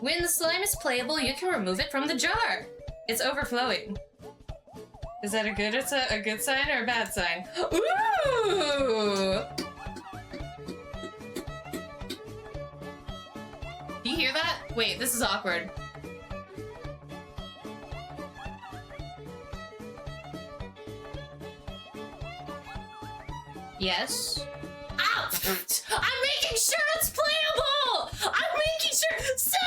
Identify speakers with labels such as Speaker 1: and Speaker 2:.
Speaker 1: When the slime is playable, you can remove it from the jar. It's overflowing. Is that a good sign or a bad sign? Ooh! Do you hear that? Wait, this is awkward. Yes? Ow! I'm making sure it's playable! I'm making sure— Stop!